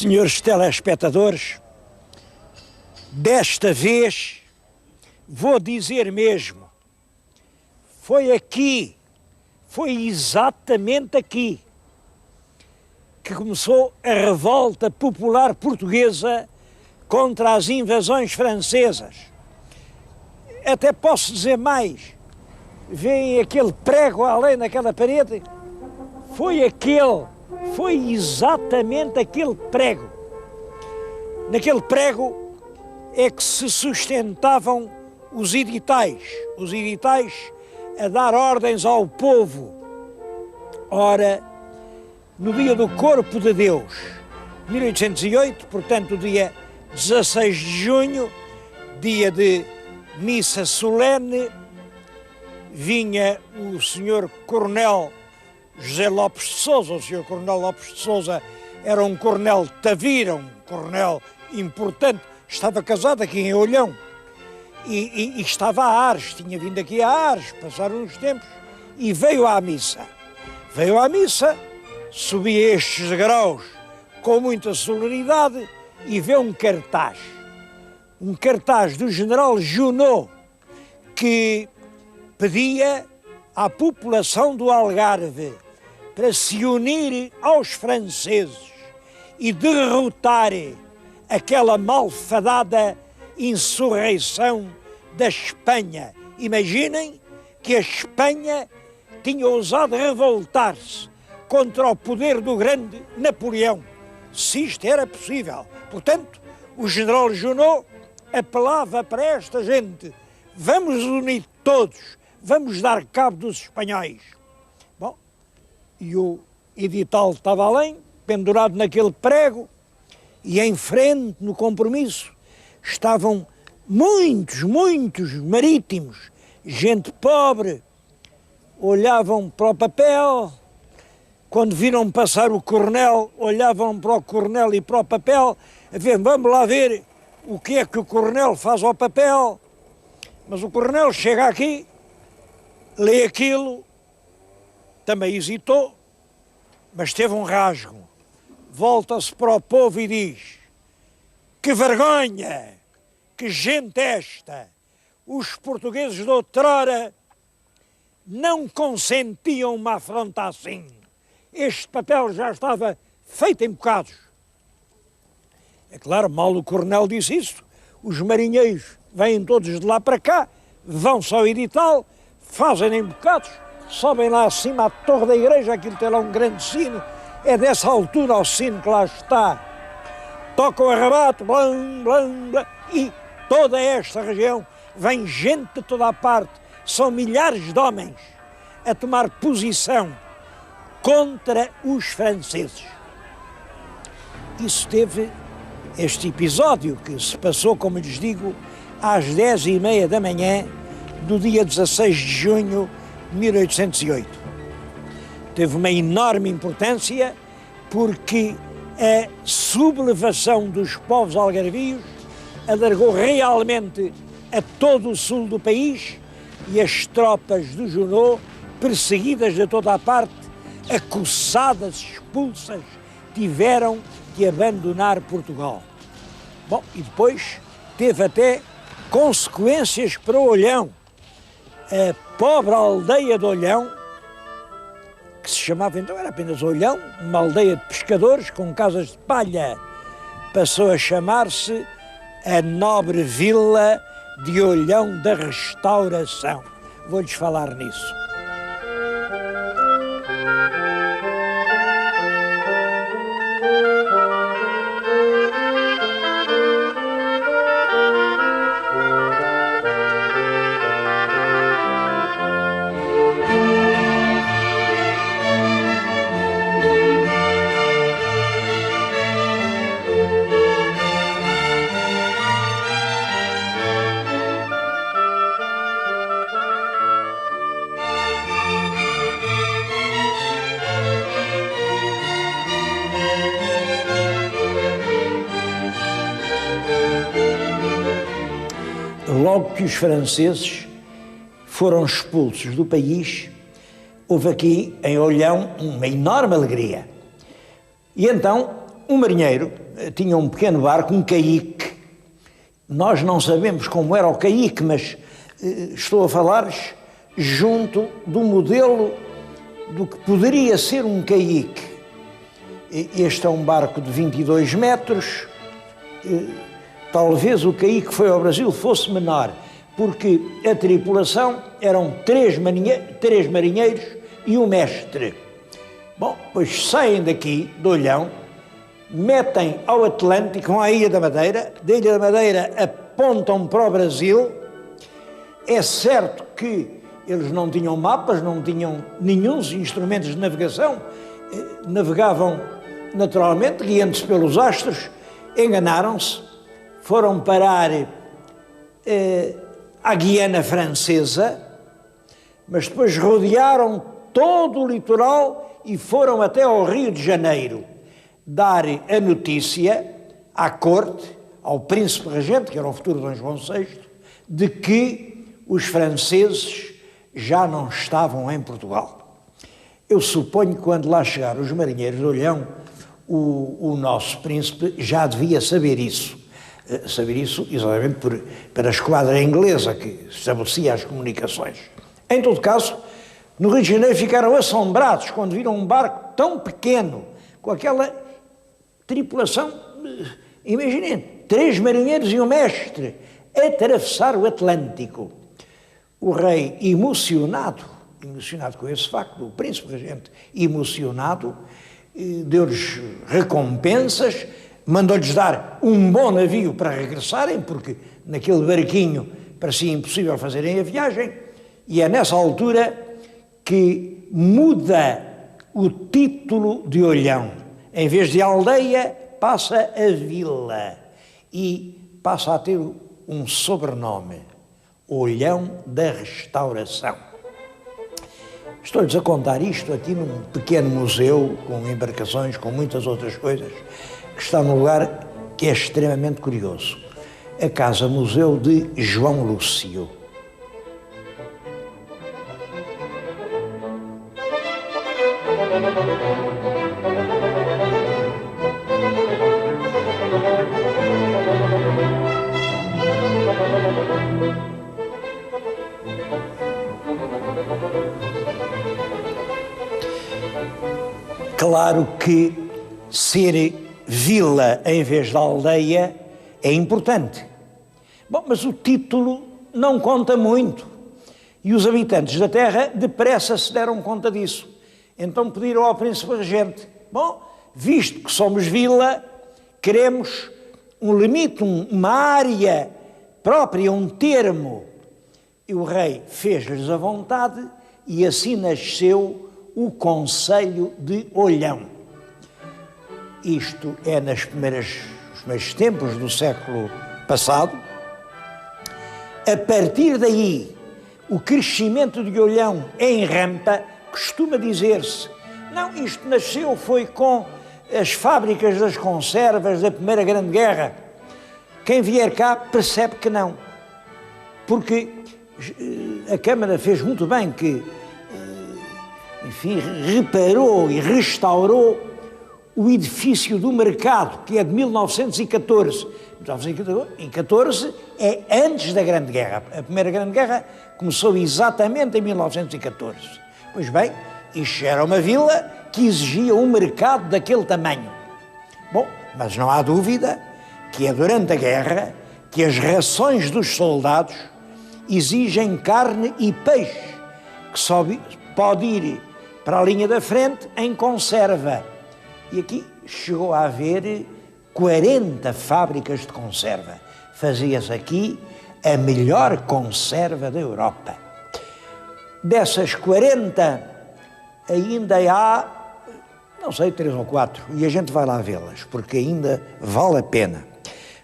Senhores telespectadores, desta vez vou dizer mesmo, foi exatamente aqui, que começou a revolta popular portuguesa contra as invasões francesas. Até posso dizer mais, veem aquele prego além daquela parede? Foi exatamente aquele prego. Naquele prego é que se sustentavam os editais a dar ordens ao povo. Ora, no dia do Corpo de Deus, 1808, portanto, dia 16 de junho, dia de missa solene, vinha o Sr. Coronel José Lopes de Sousa. O Sr. Coronel Lopes de Sousa era um coronel Tavira, um coronel importante, estava casado aqui em Olhão e estava a Ares, tinha vindo aqui a Ares, passaram uns tempos e veio à missa. Veio à missa, subia estes degraus com muita solenidade e vê um cartaz do general Junot que pedia à população do Algarve para se unir aos franceses e derrotar aquela malfadada insurreição da Espanha. Imaginem que a Espanha tinha ousado revoltar-se contra o poder do grande Napoleão, se isto era possível. Portanto, o general Junot apelava para esta gente: vamos unir todos, vamos dar cabo dos espanhóis. Bom, e o edital estava além, pendurado naquele prego, e em frente, no compromisso, estavam muitos marítimos, gente pobre, olhavam para o papel, quando viram passar o coronel, olhavam para o coronel e para o papel, a ver, vamos lá ver o que é que o coronel faz ao papel. Mas o coronel chega aqui, lê aquilo, também hesitou, mas teve um rasgo. Volta-se para o povo e diz: que vergonha, que gente esta! Os portugueses de outrora não consentiam uma afronta assim. Este papel já estava feito em bocados. É claro, mal o coronel disse isso, os marinheiros vêm todos de lá para cá, vão-se ao edital, fazem em bocados, sobem lá acima à torre da igreja, aquilo tem lá um grande sino, é dessa altura ao sino que lá está. Tocam a rabato, blam, blam, blam, e toda esta região vem gente de toda a parte, são milhares de homens a tomar posição contra os franceses. Isso teve este episódio que se passou, como lhes digo, às 10h30 da manhã do dia 16 de junho de 1808. Teve uma enorme importância porque a sublevação dos povos algarvios alargou realmente a todo o sul do país e as tropas do Junot, perseguidas de toda a parte, acossadas, expulsas, tiveram de abandonar Portugal. Bom, e depois teve até consequências para Olhão. A pobre aldeia de Olhão, que se chamava então, era apenas Olhão, uma aldeia de pescadores com casas de palha, passou a chamar-se a nobre vila de Olhão da Restauração. Vou-lhes falar nisso. Logo que os franceses foram expulsos do país, houve aqui em Olhão uma enorme alegria. E então um marinheiro tinha um pequeno barco, um caique. Nós não sabemos como era o caique, mas estou a falar-lhes junto do modelo do que poderia ser um caique. Este é um barco de 22 metros. Talvez o caique que foi ao Brasil fosse menor, porque a tripulação eram três marinheiros e um mestre. Bom, pois saem daqui, de Olhão, metem ao Atlântico, à Ilha da Madeira, da Ilha da Madeira apontam para o Brasil. É certo que eles não tinham mapas, não tinham nenhum instrumentos de navegação, navegavam naturalmente, guiando-se pelos astros, enganaram-se, foram parar à Guiana Francesa, mas depois rodearam todo o litoral e foram até ao Rio de Janeiro dar a notícia à corte, ao príncipe regente, que era o futuro Dom João VI, de que os franceses já não estavam em Portugal. Eu suponho que quando lá chegaram os marinheiros de Olhão, o nosso príncipe já devia saber isso exatamente pela esquadra inglesa que estabelecia as comunicações. Em todo caso, no Rio de Janeiro ficaram assombrados quando viram um barco tão pequeno, com aquela tripulação, imaginem, 3 marinheiros e um mestre, atravessar o Atlântico. O rei, emocionado com esse facto, o príncipe regente, emocionado, deu-lhes recompensas, mandou-lhes dar um bom navio para regressarem, porque naquele barquinho parecia impossível fazerem a viagem, e é nessa altura que muda o título de Olhão. Em vez de aldeia, passa a vila e passa a ter um sobrenome, Olhão da Restauração. Estou-lhes a contar isto aqui num pequeno museu, com embarcações, com muitas outras coisas, que está num lugar que é extremamente curioso. A Casa-Museu de João Lúcio. Claro que ser vila em vez de aldeia é importante. Bom, mas o título não conta muito. E os habitantes da terra depressa se deram conta disso. Então pediram ao príncipe regente: bom, visto que somos vila, queremos um limite, uma área própria, um termo. E o rei fez-lhes a vontade e assim nasceu o Conselho de Olhão. Isto é nos primeiros tempos do século passado. A partir daí, o crescimento de Olhão em rampa, costuma dizer-se, não, isto nasceu foi com as fábricas das conservas da Primeira Grande Guerra. Quem vier cá percebe que não, porque a Câmara fez muito bem que, enfim, reparou e restaurou o edifício do mercado, que é de 1914. 1914 é antes da Grande Guerra. A Primeira Grande Guerra começou exatamente em 1914. Pois bem, isto era uma vila que exigia um mercado daquele tamanho. Bom, mas não há dúvida que é durante a guerra que as rações dos soldados exigem carne e peixe, que só pode ir para a linha da frente em conserva. E aqui chegou a haver 40 fábricas de conserva. Fazia-se aqui a melhor conserva da Europa. Dessas 40, ainda há, não sei, 3 ou 4, e a gente vai lá vê-las, porque ainda vale a pena.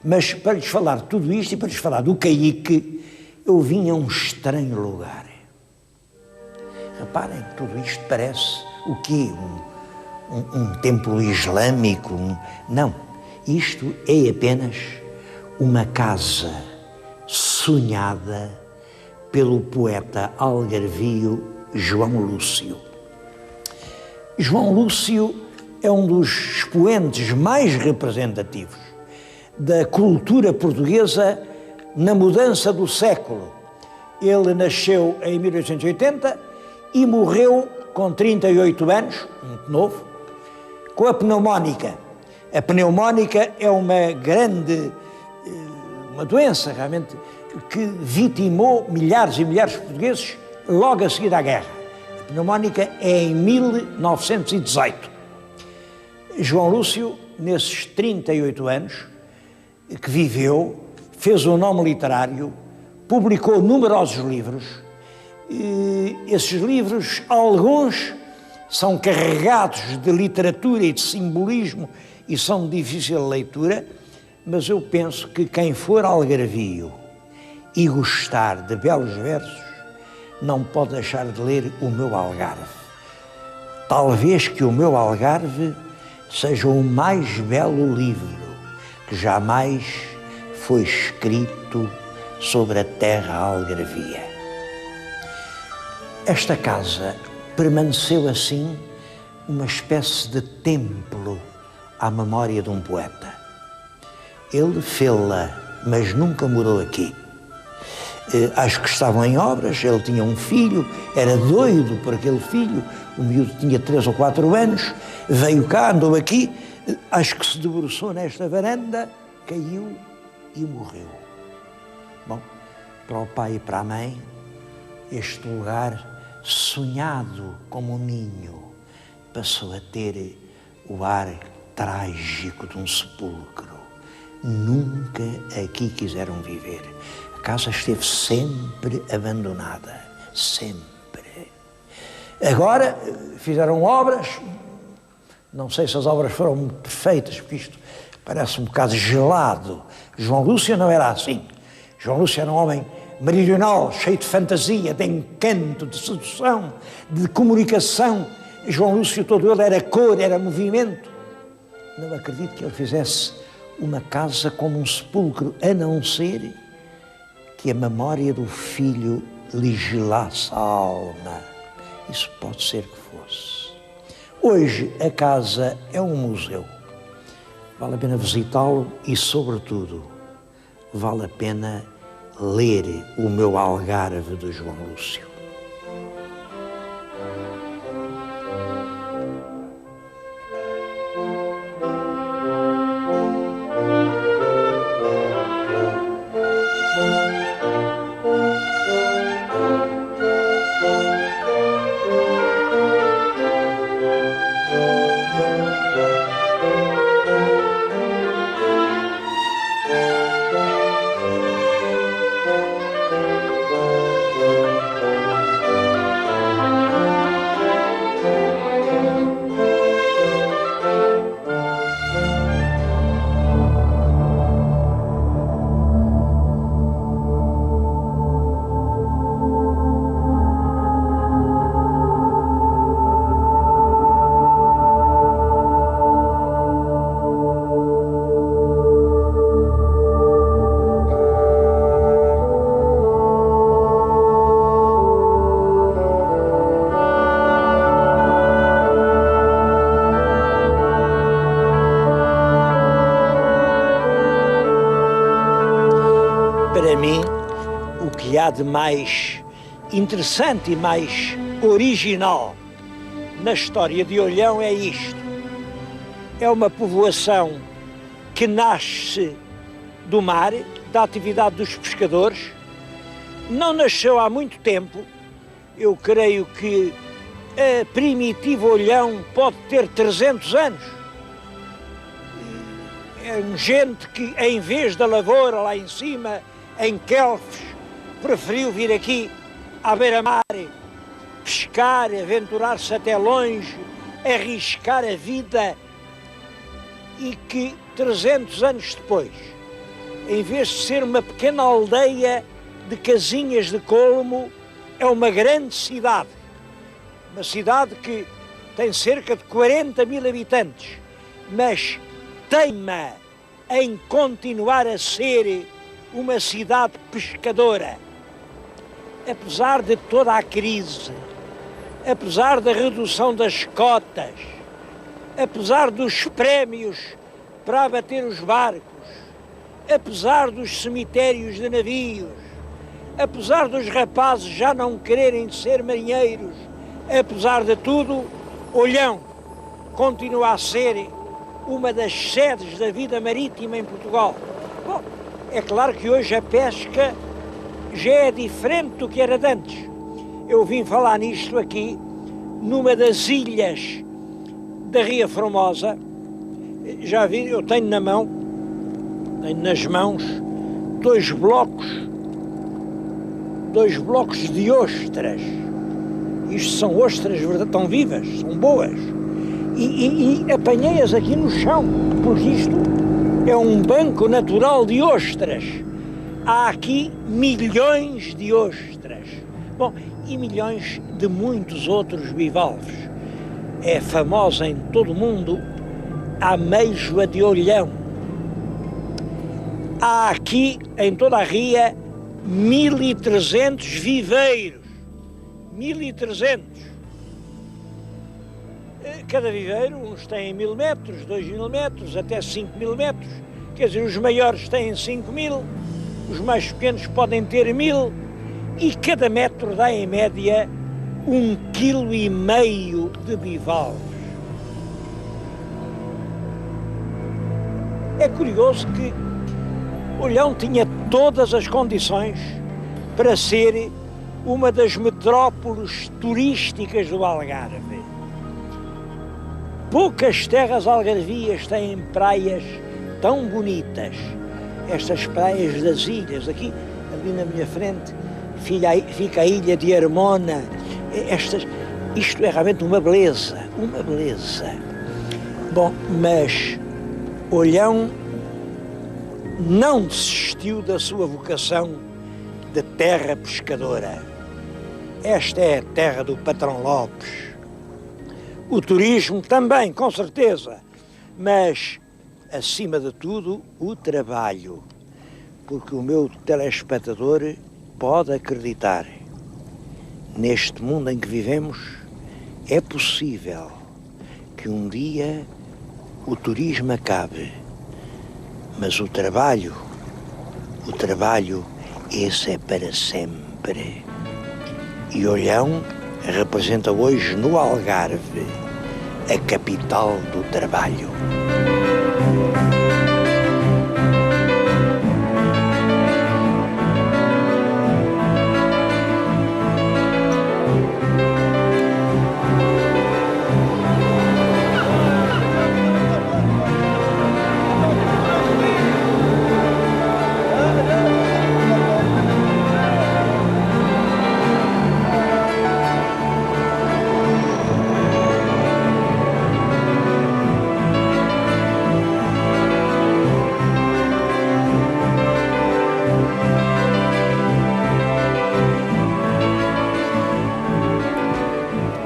Mas para lhes falar de tudo isto e para lhes falar do caique, eu vim a um estranho lugar. Reparem que tudo isto parece o quê? Um templo islâmico? Não, isto é apenas uma casa sonhada pelo poeta algarvio João Lúcio. João Lúcio é um dos expoentes mais representativos da cultura portuguesa na mudança do século. Ele nasceu em 1880 e morreu com 38 anos, muito novo, com a pneumónica. A pneumónica é uma doença realmente que vitimou milhares e milhares de portugueses logo a seguir à guerra. A pneumónica é em 1918. João Lúcio, nesses 38 anos que viveu, fez um nome literário, publicou numerosos livros. E esses livros, alguns são carregados de literatura e de simbolismo e são de difícil leitura, mas eu penso que quem for algarvio e gostar de belos versos não pode deixar de ler o meu Algarve. Talvez que o meu Algarve seja o mais belo livro que jamais foi escrito sobre a terra algarvia. Esta casa permaneceu assim uma espécie de templo à memória de um poeta. Ele fê-la, mas nunca morou aqui. Acho que estavam em obras, ele tinha um filho, era doido por aquele filho, o miúdo tinha 3 ou 4 anos, veio cá, andou aqui, acho que se debruçou nesta varanda, caiu e morreu. Bom, para o pai e para a mãe, este lugar sonhado como um ninho passou a ter o ar trágico de um sepulcro. Nunca aqui quiseram viver. A casa esteve sempre abandonada, sempre. Agora fizeram obras, não sei se as obras foram muito perfeitas, porque isto parece um bocado gelado. João Lúcio não era assim. João Lúcio era um homem meridional, cheio de fantasia, de encanto, de sedução, de comunicação. João Lúcio todo ele era cor, era movimento. Não acredito que ele fizesse uma casa como um sepulcro, a não ser que a memória do filho lhe gelasse a alma. Isso pode ser que fosse. Hoje a casa é um museu. Vale a pena visitá-lo e, sobretudo, vale a pena ler o meu Algarve de João Lúcio. Para mim, o que há de mais interessante e mais original na história de Olhão é isto. É uma povoação que nasce do mar, da atividade dos pescadores. Não nasceu há muito tempo. Eu creio que a primitiva Olhão pode ter 300 anos. É gente que, em vez da lavoura lá em cima, em Quelfes, preferiu vir aqui à beira-mar, pescar, aventurar-se até longe, arriscar a vida, e que 300 anos depois, em vez de ser uma pequena aldeia de casinhas de colmo, é uma grande cidade. Uma cidade que tem cerca de 40 mil habitantes, mas teima em continuar a ser uma cidade pescadora. Apesar de toda a crise, apesar da redução das cotas, apesar dos prémios para abater os barcos, apesar dos cemitérios de navios, apesar dos rapazes já não quererem ser marinheiros, apesar de tudo, Olhão continua a ser uma das sedes da vida marítima em Portugal. Bom, é claro que hoje a pesca já é diferente do que era de antes. Eu vim falar nisto aqui, numa das ilhas da Ria Formosa. Já vi, eu tenho nas mãos, dois blocos de ostras. Isto são ostras, estão vivas, são boas. E apanhei-as aqui no chão, porque isto é um banco natural de ostras. Há aqui milhões de ostras. Bom, e milhões de muitos outros bivalves. É famosa em todo o mundo a ameijoa de Olhão. Há aqui, em toda a ria, 1.300 viveiros. 1.300. Cada viveiro, uns têm 1.000 metros, 2.000 metros, até 5.000 metros. Quer dizer, os maiores têm 5.000, os mais pequenos podem ter 1.000, e cada metro dá, em média, 1,5 kg de bivalves. É curioso que Olhão tinha todas as condições para ser uma das metrópoles turísticas do Algarve. Poucas terras algarvias têm praias tão bonitas. Estas praias das ilhas, aqui, ali na minha frente, fica a ilha de Armona. Isto é realmente uma beleza, uma beleza. Bom, mas Olhão não desistiu da sua vocação de terra pescadora. Esta é a terra do patrão Lopes. O turismo também, com certeza, mas, acima de tudo, o trabalho. Porque o meu telespectador pode acreditar, neste mundo em que vivemos, é possível que um dia o turismo acabe, mas o trabalho, esse é para sempre. E Olhão representa hoje no Algarve a capital do trabalho.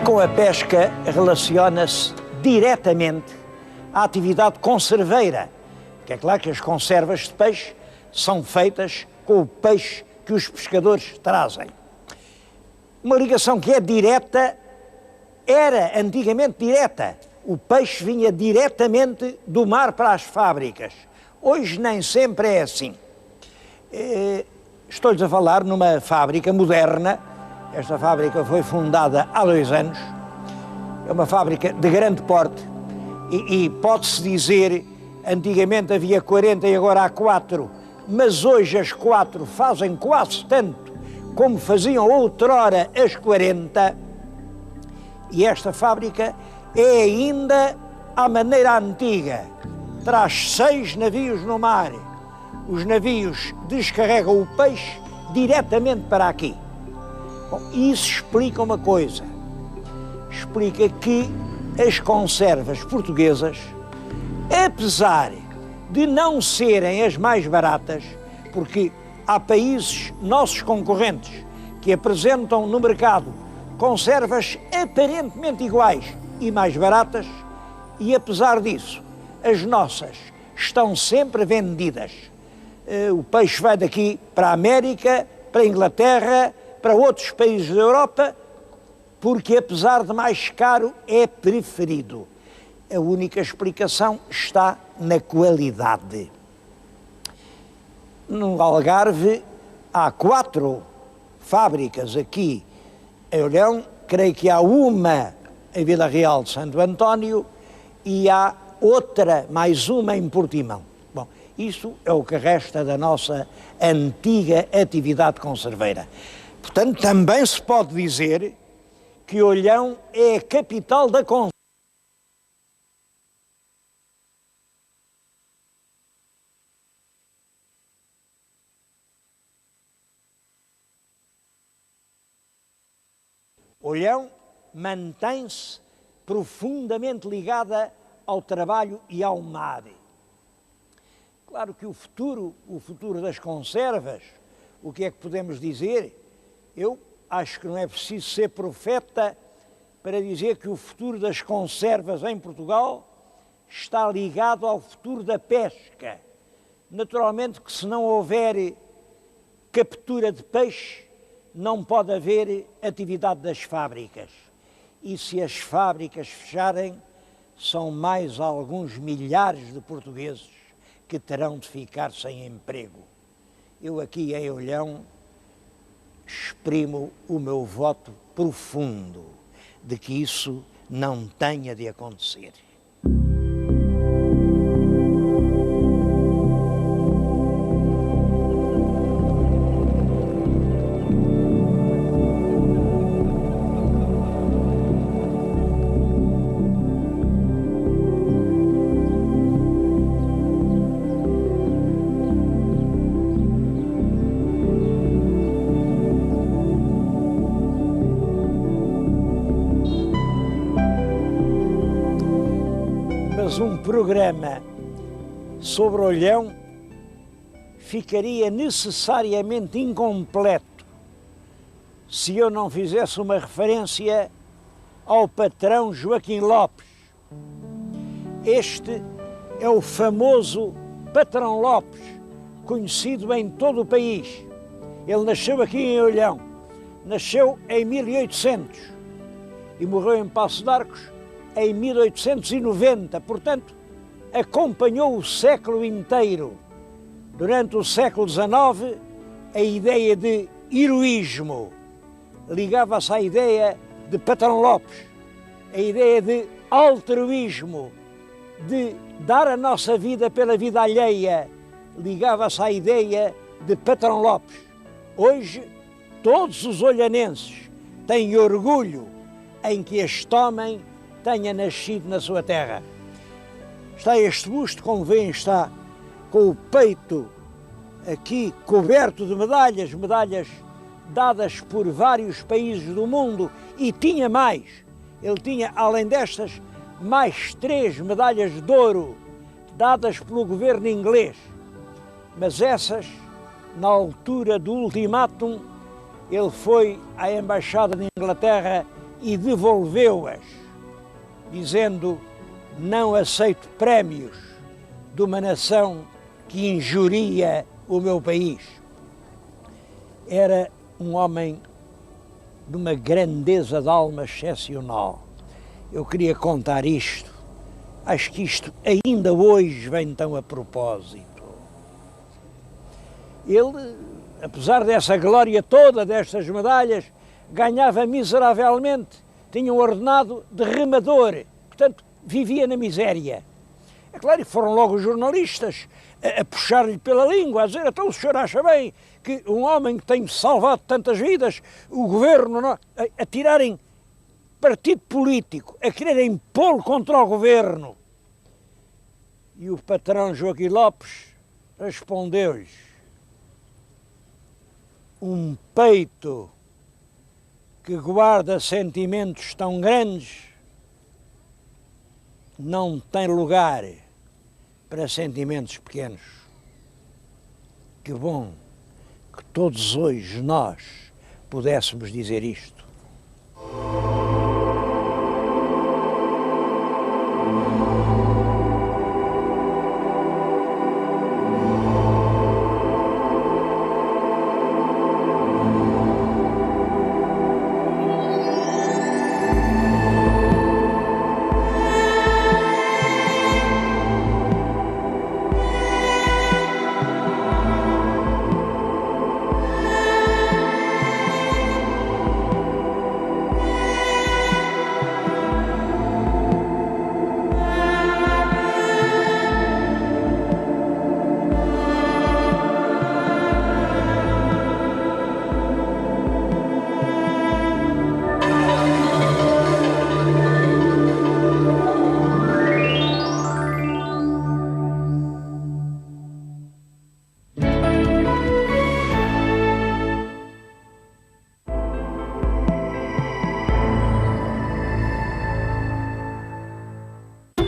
Com a pesca relaciona-se diretamente à atividade conserveira, que é claro que as conservas de peixe são feitas com o peixe que os pescadores trazem. Uma ligação que é direta, era antigamente direta. O peixe vinha diretamente do mar para as fábricas. Hoje nem sempre é assim. Estou-lhes a falar numa fábrica moderna. Esta fábrica foi fundada há 2 anos, é uma fábrica de grande porte e pode-se dizer, antigamente havia 40 e agora há 4, mas hoje as 4 fazem quase tanto como faziam outrora as 40, e esta fábrica é ainda à maneira antiga, traz 6 navios no mar, os navios descarregam o peixe diretamente para aqui. Bom, isso explica uma coisa, explica que as conservas portuguesas, apesar de não serem as mais baratas, porque há países, nossos concorrentes, que apresentam no mercado conservas aparentemente iguais e mais baratas, e apesar disso, as nossas estão sempre vendidas. O peixe vai daqui para a América, para a Inglaterra, para outros países da Europa, porque apesar de mais caro, é preferido. A única explicação está na qualidade. No Algarve há 4 fábricas aqui em Olhão, creio que há uma em Vila Real de Santo António e há outra, mais uma em Portimão. Bom, isso é o que resta da nossa antiga atividade conserveira. Portanto, também se pode dizer que Olhão é a capital da conserva. Olhão mantém-se profundamente ligada ao trabalho e ao mar. Claro que o futuro das conservas, o que é que podemos dizer? Eu acho que não é preciso ser profeta para dizer que o futuro das conservas em Portugal está ligado ao futuro da pesca. Naturalmente que se não houver captura de peixe, não pode haver atividade das fábricas. E se as fábricas fecharem, são mais alguns milhares de portugueses que terão de ficar sem emprego. Eu aqui em Olhão exprimo o meu voto profundo de que isso não tenha de acontecer. Mas um programa sobre Olhão ficaria necessariamente incompleto se eu não fizesse uma referência ao patrão Joaquim Lopes. Este é o famoso patrão Lopes, conhecido em todo o país. Ele nasceu aqui em Olhão, nasceu em 1800 e morreu em Paços de Arcos em 1890, portanto, acompanhou o século inteiro. Durante o século XIX, a ideia de heroísmo ligava-se à ideia de patrão Lopes, a ideia de altruísmo, de dar a nossa vida pela vida alheia, ligava-se à ideia de patrão Lopes. Hoje, todos os olhanenses têm orgulho em que este homem tenha nascido na sua terra. Está este busto, como veem, está com o peito aqui coberto de medalhas, medalhas dadas por vários países do mundo, e tinha mais. Ele tinha, além destas, mais 3 medalhas de ouro dadas pelo governo inglês. Mas essas, na altura do ultimátum, ele foi à Embaixada de Inglaterra e devolveu-as, dizendo: não aceito prémios de uma nação que injuria o meu país. Era um homem de uma grandeza de alma excepcional. Eu queria contar isto. Acho que isto ainda hoje vem tão a propósito. Ele, apesar dessa glória toda, destas medalhas, ganhava miseravelmente. Tinha um ordenado de remador, portanto, vivia na miséria. É claro que foram logo os jornalistas a puxar-lhe pela língua, a dizer: então o senhor acha bem que um homem que tem salvado tantas vidas, o governo, não, a tirarem partido político, a quererem pô-lo contra o governo? E o patrão Joaquim Lopes respondeu-lhes: um peito que guarda sentimentos tão grandes não tem lugar para sentimentos pequenos. Que bom que todos hoje nós pudéssemos dizer isto.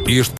Este